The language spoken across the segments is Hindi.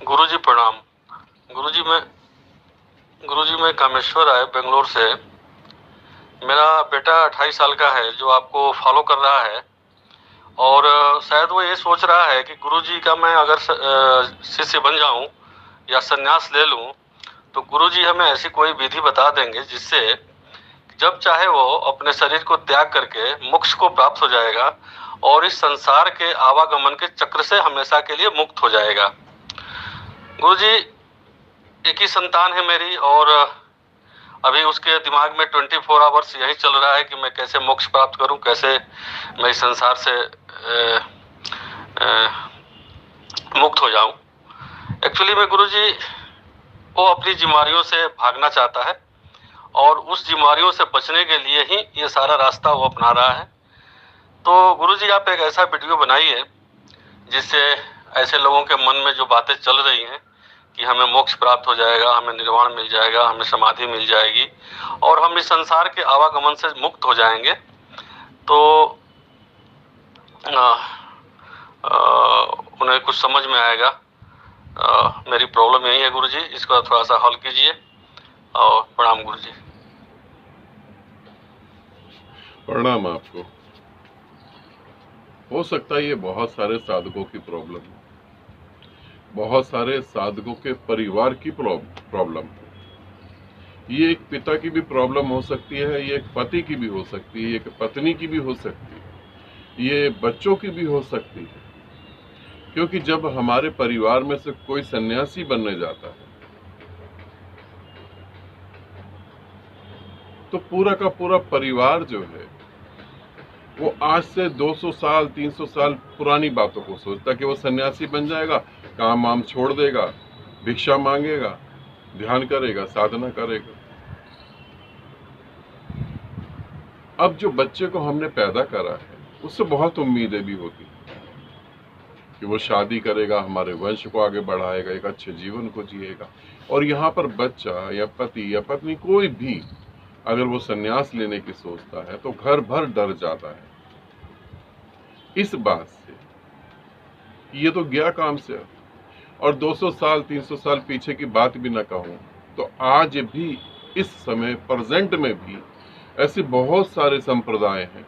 गुरुजी प्रणाम। गुरुजी मैं कामेश्वर आए बेंगलोर से। मेरा बेटा 28 साल का है जो आपको फॉलो कर रहा है, और शायद वो ये सोच रहा है कि गुरुजी का मैं अगर शिष्य बन जाऊं या संन्यास ले लूं तो गुरुजी हमें ऐसी कोई विधि बता देंगे जिससे जब चाहे वो अपने शरीर को त्याग करके मोक्ष को प्राप्त हो जाएगा और इस संसार के आवागमन के चक्र से हमेशा के लिए मुक्त हो जाएगा। गुरुजी, एक ही संतान है मेरी, और अभी उसके दिमाग में 24 आवर्स यही चल रहा है कि मैं कैसे मोक्ष प्राप्त करूं, कैसे मैं इस संसार से मुक्त हो जाऊं। एक्चुअली में गुरुजी वो अपनी जिम्मेदारियों से भागना चाहता है और उस जिम्मेदारियों से बचने के लिए ही ये सारा रास्ता वो अपना रहा है। तो गुरुजी आप एक ऐसा वीडियो बनाइए जिससे ऐसे लोगों के मन में जो बातें चल रही हैं कि हमें मोक्ष प्राप्त हो जाएगा, हमें निर्वाण मिल जाएगा, हमें समाधि मिल जाएगी और हम इस संसार के आवागमन से मुक्त हो जाएंगे, तो उन्हें कुछ समझ में आएगा। मेरी प्रॉब्लम यही है गुरुजी, इसको थोड़ा सा हल कीजिए। और प्रणाम गुरुजी। प्रणाम आपको। हो सकता है ये बहुत सारे साधकों की प्रॉब्लम है, बहुत सारे साधकों के परिवार की प्रॉब्लम है। ये एक पिता की भी प्रॉब्लम हो सकती है, ये एक पति की भी हो सकती है, एक पत्नी की भी हो सकती है, ये बच्चों की भी हो सकती है। क्योंकि जब हमारे परिवार में से कोई सन्यासी बनने जाता है तो पूरा का पूरा परिवार जो है वो आज से 200 साल 300 साल पुरानी बातों को सोचता कि वो सन्यासी बन जाएगा, काम वाम छोड़ देगा, भिक्षा मांगेगा, ध्यान करेगा, साधना करेगा। अब जो बच्चे को हमने पैदा करा है उससे बहुत उम्मीदें भी होती हैं कि वो शादी करेगा, हमारे वंश को आगे बढ़ाएगा, एक अच्छे जीवन को जिएगा। और यहाँ पर बच्चा या पति या पत्नी कोई भी अगर वो संन्यास लेने की सोचता है तो घर भर डर जाता है इस बात से कि ये तो गया काम से। और 200 साल 300 साल पीछे की बात भी ना कहूं तो आज भी इस समय प्रेजेंट में भी ऐसे बहुत सारे संप्रदाय हैं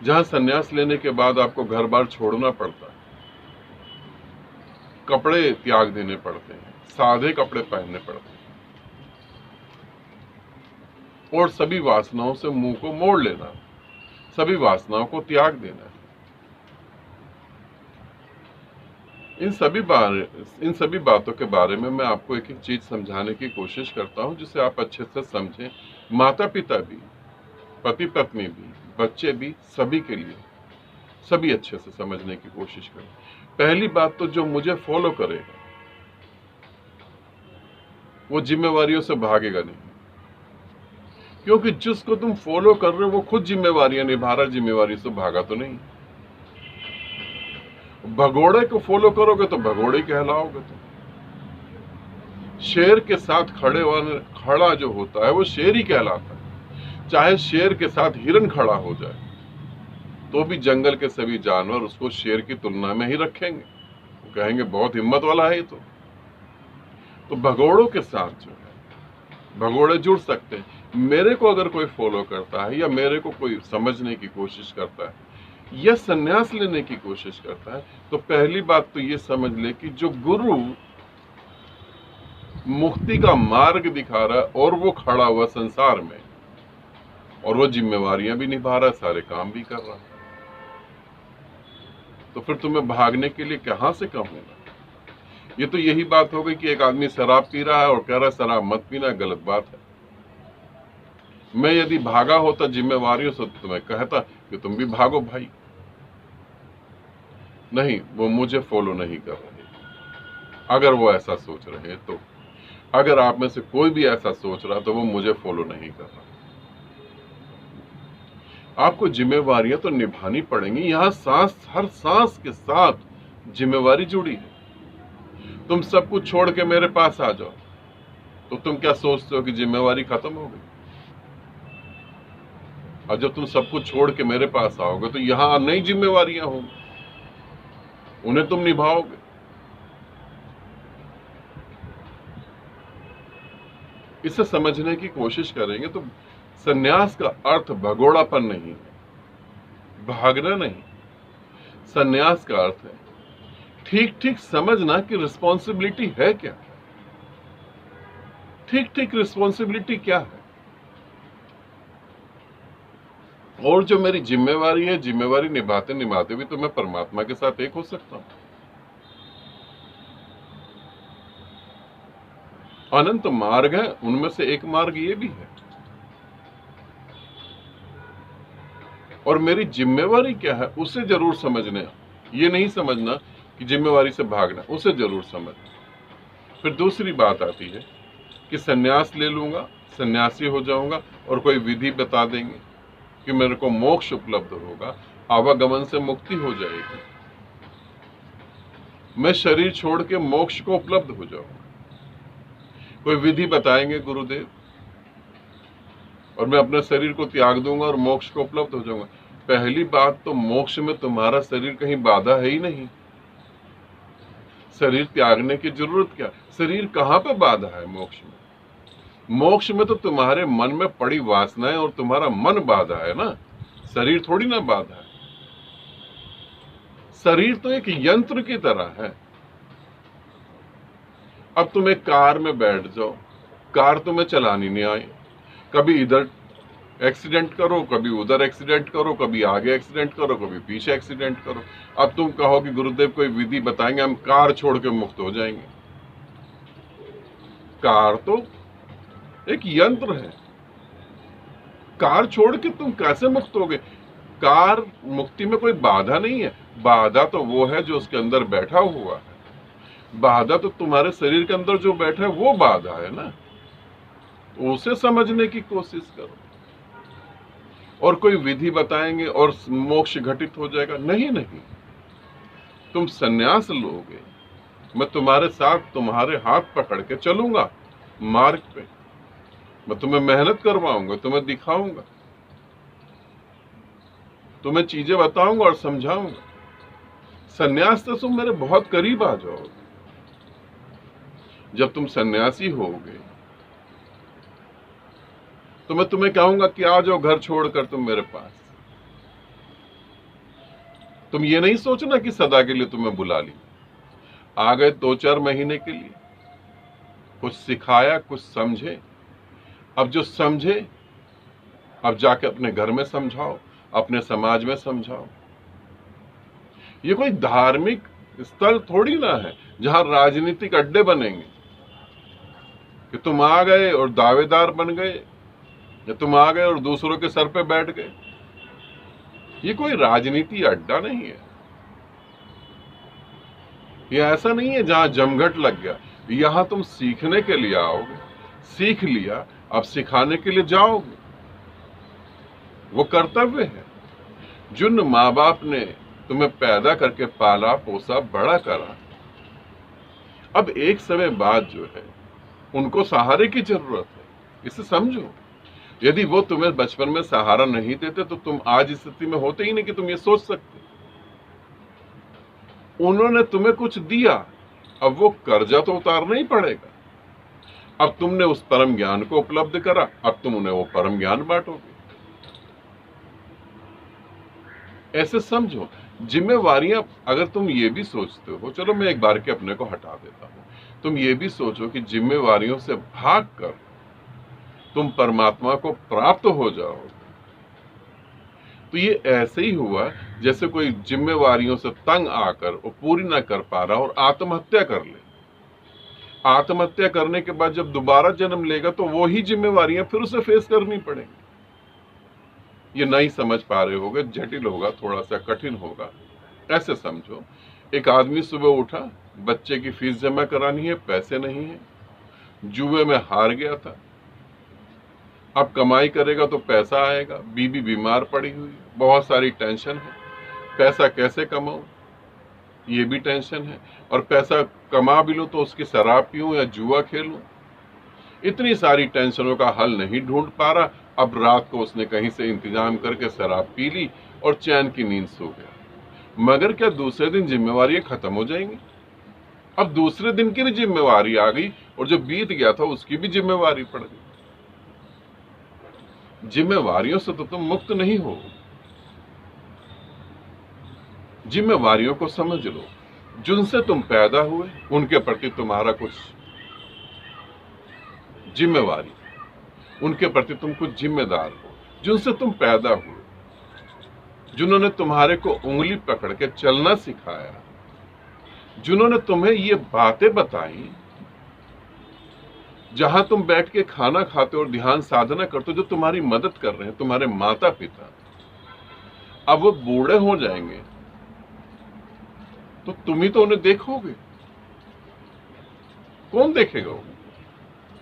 जहां संन्यास लेने के बाद आपको घर बार छोड़ना पड़ता है, कपड़े त्याग देने पड़ते हैं, सादे कपड़े पहनने पड़ते हैं और सभी वासनाओं से मुंह को मोड़ लेना, सभी वासनाओं को त्याग देना। इन सभी बातों के बारे में मैं आपको एक एक चीज समझाने की कोशिश करता हूं जिसे आप अच्छे से समझें। माता पिता भी, पति पत्नी भी, बच्चे भी, सभी के लिए सभी अच्छे से समझने की कोशिश करें। पहली बात तो जो मुझे फॉलो करेगा वो जिम्मेवारियों से भागेगा नहीं, क्योंकि जिसको तुम फॉलो कर रहे हो वो खुद जिम्मेवारियां निभा रहा, जिम्मेवारी से भागा तो नहीं। भगोड़े को फॉलो करोगे तो भगोड़े कहलाओगे। तो शेर के साथ खड़ा जो होता है वो शेर ही कहलाता है। चाहे शेर के साथ हिरन खड़ा हो जाए तो भी जंगल के सभी जानवर उसको शेर की तुलना में ही रखेंगे, वो कहेंगे बहुत हिम्मत वाला है ये तो भगोड़ों के साथ जो है भगोड़े जुड़ सकते हैं। मेरे को अगर कोई फॉलो करता है या मेरे को कोई समझने की कोशिश करता है या संन्यास लेने की कोशिश करता है तो पहली बात तो ये समझ ले कि जो गुरु मुक्ति का मार्ग दिखा रहा है और वो खड़ा हुआ संसार में और वो जिम्मेवारियां भी निभा रहा है, सारे काम भी कर रहा है, तो फिर तुम्हें भागने के लिए कहां से कहूंगा। ये तो यही बात हो गई कि एक आदमी शराब पी रहा है और कह रहा है शराब मत पीना, गलत बात है। मैं यदि भागा होता जिम्मेवारियों से तो मैं कहता कि तुम भी भागो भाई। नहीं, वो मुझे फॉलो नहीं कर रहे। अगर वो ऐसा सोच रहे तो, अगर आप में से कोई भी ऐसा सोच रहा तो वो मुझे फॉलो नहीं कर रहा। आपको जिम्मेवारियां तो निभानी पड़ेंगी। यहां हर सांस के साथ जिम्मेवारी जुड़ी है। तुम सब कुछ छोड़ के मेरे पास आ जाओ तो तुम क्या सोचते हो कि जिम्मेवारी खत्म हो गई? और जब तुम सब कुछ छोड़ के मेरे पास आओगे तो यहां नई जिम्मेवारियां होंगी, उन्हें तुम निभाओगे। इसे समझने की कोशिश करेंगे तो सन्यास का अर्थ भगोड़ापन नहीं है, भागना नहीं। सन्यास का अर्थ है ठीक ठीक समझना कि रिस्पॉन्सिबिलिटी है क्या, ठीक ठीक रिस्पॉन्सिबिलिटी क्या है, और जो मेरी जिम्मेवारी है, जिम्मेवारी निभाते निभाते भी तो मैं परमात्मा के साथ एक हो सकता हूं। अनंत मार्ग है, उनमें से एक मार्ग ये भी है। और मेरी जिम्मेवारी क्या है उसे जरूर समझना, ये नहीं समझना कि जिम्मेवारी से भागना, उसे जरूर समझ। फिर दूसरी बात आती है कि सन्यास ले लूंगा, सन्यासी हो जाऊंगा और कोई विधि बता देंगे कि मेरे को मोक्ष उपलब्ध होगा, आवागमन से मुक्ति हो जाएगी, मैं शरीर छोड़ के मोक्ष को उपलब्ध हो जाऊंगा। कोई विधि बताएंगे गुरुदेव और मैं अपने शरीर को त्याग दूंगा और मोक्ष को उपलब्ध हो जाऊंगा। पहली बात तो मोक्ष में तुम्हारा शरीर कहीं बाधा है ही नहीं, शरीर त्यागने की जरूरत क्या, शरीर कहां पे बाधा है मोक्ष में? मोक्ष में तो तुम्हारे मन में पड़ी वासनाएं और तुम्हारा मन बाधा है ना, शरीर थोड़ी ना बाधा है। शरीर तो एक यंत्र की तरह है। अब तुम एक कार में बैठ जाओ, कार तुम्हें चलानी नहीं आई, कभी इधर एक्सीडेंट करो, कभी उधर एक्सीडेंट करो, कभी आगे एक्सीडेंट करो, कभी पीछे एक्सीडेंट करो। अब तुम कहो कि गुरुदेव कोई विधि बताएंगे, हम कार छोड़ के मुक्त हो जाएंगे। कार तो एक यंत्र है, कार छोड़ के तुम कैसे मुक्त होगे? कार मुक्ति में कोई बाधा नहीं है, बाधा तो वो है जो उसके अंदर बैठा हुआ है। बाधा तो तुम्हारे शरीर के अंदर जो बैठा है वो बाधा है ना, उसे समझने की कोशिश करो। और कोई विधि बताएंगे और मोक्ष घटित हो जाएगा, नहीं नहीं, तुम सन्यास लोगे, मैं तुम्हारे साथ तुम्हारे हाथ पकड़ के चलूंगा मार्ग पे, मैं तुम्हें मेहनत करवाऊंगा, तुम्हें दिखाऊंगा, तुम्हें चीजें बताऊंगा और समझाऊंगा। सन्यास से तुम मेरे बहुत करीब आ जाओगे। जब तुम सन्यासी होगे तो मैं तुम्हें कहूंगा कि आ जाओ घर छोड़कर तुम मेरे पास। तुम ये नहीं सोचना कि सदा के लिए तुम्हें बुला ली, आ गए 2-4 महीने के लिए, कुछ सिखाया, कुछ समझे। अब जो समझे अब जाके अपने घर में समझाओ, अपने समाज में समझाओ। ये कोई धार्मिक स्थल थोड़ी ना है जहां राजनीतिक अड्डे बनेंगे कि तुम आ गए और दावेदार बन गए, या तुम आ गए और दूसरों के सर पे बैठ गए। ये कोई राजनीति अड्डा नहीं है, ये ऐसा नहीं है जहां जमघट लग गया। यहां तुम सीखने के लिए आओगे, सीख लिया, अब सिखाने के लिए जाओगे। वो कर्तव्य है। जिन माँ बाप ने तुम्हें पैदा करके पाला पोसा बड़ा करा, अब एक समय बाद जो है उनको सहारे की जरूरत है, इसे समझो। यदि वो तुम्हें बचपन में सहारा नहीं देते तो तुम आज इस स्थिति में होते ही नहीं कि तुम ये सोच सकते। उन्होंने तुम्हें कुछ दिया, अब वो कर्जा तो उतारना ही पड़ेगा। अब तुमने उस परम ज्ञान को उपलब्ध करा, अब तुम उन्हें वो परम ज्ञान बांटोगे। ऐसे समझो। जिम्मेवारियां, अगर तुम ये भी सोचते हो, चलो मैं एक बार के अपने को हटा देता हूं, तुम ये भी सोचो कि जिम्मेवारियों से भाग कर तुम परमात्मा को प्राप्त हो जाओगे, तो ये ऐसे ही हुआ जैसे कोई जिम्मेवारियों से तंग आकर वो पूरी ना कर पा रहा और आत्महत्या कर ले। आत्महत्या करने के बाद जब दोबारा जन्म लेगा तो वो ही जिम्मेवारियां फिर उसे फेस करनी पड़ेंगी। ये नहीं समझ पा रहे होगे, जटिल होगा, थोड़ा सा कठिन होगा। ऐसे समझो, एक आदमी सुबह उठा, बच्चे की फीस जमा करानी है, पैसे नहीं है, जुए में हार गया था, अब कमाई करेगा तो पैसा आएगा, बीबी बीमार पड़ी हुई है, बहुत सारी टेंशन है, पैसा कैसे कमाऊं ये भी टेंशन है, और पैसा कमा भी लूं तो उसकी शराब पीऊं या जुआ खेलूं, इतनी सारी टेंशनों का हल नहीं ढूंढ पा रहा। अब रात को उसने कहीं से इंतजाम करके शराब पी ली और चैन की नींद सो गया। मगर क्या दूसरे दिन जिम्मेवारियां खत्म हो जाएंगी? अब दूसरे दिन की भी जिम्मेवारी आ गई और जो बीत गया था उसकी भी जिम्मेवारी पड़ गई। जिम्मेवारियों से तो तुम मुक्त नहीं हो। जिम्मेवारियों को समझ लो। जिनसे तुम पैदा हुए उनके प्रति तुम्हारा कुछ जिम्मेवारी, उनके प्रति तुम कुछ जिम्मेदार हो। जिनसे तुम पैदा हुए, जिन्होंने तुम्हारे को उंगली पकड़ के चलना सिखाया, जिन्होंने तुम्हें ये बातें बताई, जहां तुम बैठ के खाना खाते हो और ध्यान साधना करते हो, जो तुम्हारी मदद कर रहे हैं, तुम्हारे माता पिता, अब वो बूढ़े हो जाएंगे तो तुम ही तो उन्हें देखोगे। कौन देखेगा उन्हें?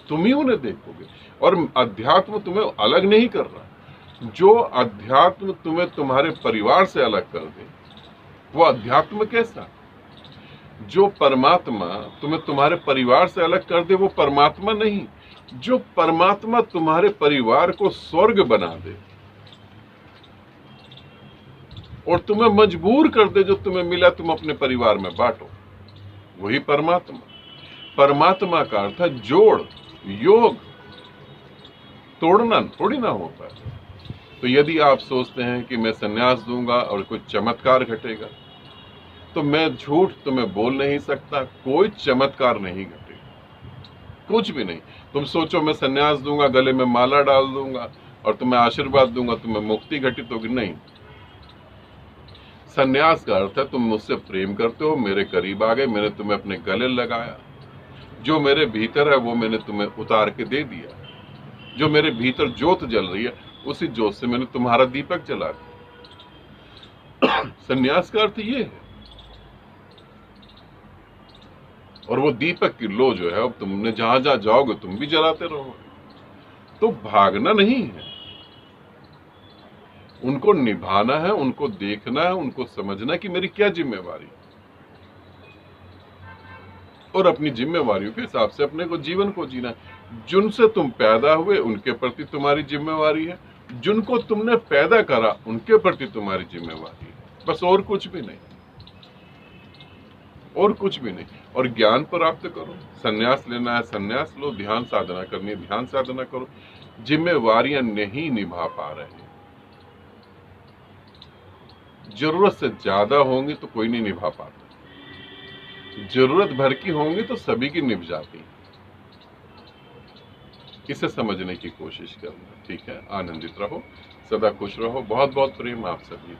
तुम ही उन्हें देखोगे। और अध्यात्म तुम्हें अलग नहीं कर रहा। जो अध्यात्म तुम्हें तुम्हारे परिवार से अलग कर दे वो अध्यात्म कैसा? जो परमात्मा तुम्हें तुम्हारे परिवार से अलग कर दे वो परमात्मा नहीं। जो परमात्मा तुम्हारे परिवार को स्वर्ग बना दे और तुम्हें मजबूर कर दे, जो तुम्हें मिला तुम अपने परिवार में बांटो, वही परमात्मा। परमात्मा का अर्थ है जोड़, योग। तोड़ना थोड़ी ना होता है। तो यदि आप सोचते हैं कि मैं संन्यास दूंगा और कोई चमत्कार घटेगा, तो मैं झूठ तुम्हें बोल नहीं सकता। कोई चमत्कार नहीं घटेगा, कुछ भी नहीं। तुम सोचो मैं संन्यास दूंगा, गले में माला डाल दूंगा और तुम्हें आशीर्वाद दूंगा, तुम्हें मुक्ति घटित होगी, नहीं। संन्यास का अर्थ है तुम मुझसे प्रेम करते हो, मेरे करीब आ गए, मैंने तुम्हें अपने गले लगाया, जो मेरे भीतर है वो मैंने तुम्हें उतार के दे दिया। जो मेरे भीतर ज्योत जल रही है उसी ज्योत से मैंने तुम्हारा दीपक जला दिया। संन्यास का अर्थ ये है। और वो दीपक की लो जो है, अब तुमने जहां जहां जाओगे तुम भी जलाते रहोगे। तो भागना नहीं है, उनको निभाना है, उनको देखना है, उनको समझना कि मेरी क्या जिम्मेवारी, और अपनी जिम्मेवारियों के हिसाब से अपने को जीवन को जीना है। जिनसे तुम पैदा हुए उनके प्रति तुम्हारी जिम्मेवारी है, जिनको तुमने पैदा करा उनके प्रति तुम्हारी जिम्मेवारी है, बस। और कुछ भी नहीं, और कुछ भी नहीं। और ज्ञान प्राप्त करो। संन्यास लेना है संन्यास लो, ध्यान साधना करनी है ध्यान साधना करो। जिम्मेवारियां नहीं निभा पा रहे, जरूरत से ज्यादा होंगी तो कोई नहीं निभा पाता, जरूरत भर की होंगी तो सभी की निभ जाती। इसे समझने की कोशिश करना, ठीक है। आनंदित रहो, सदा खुश रहो। बहुत बहुत प्रेम आप सभी।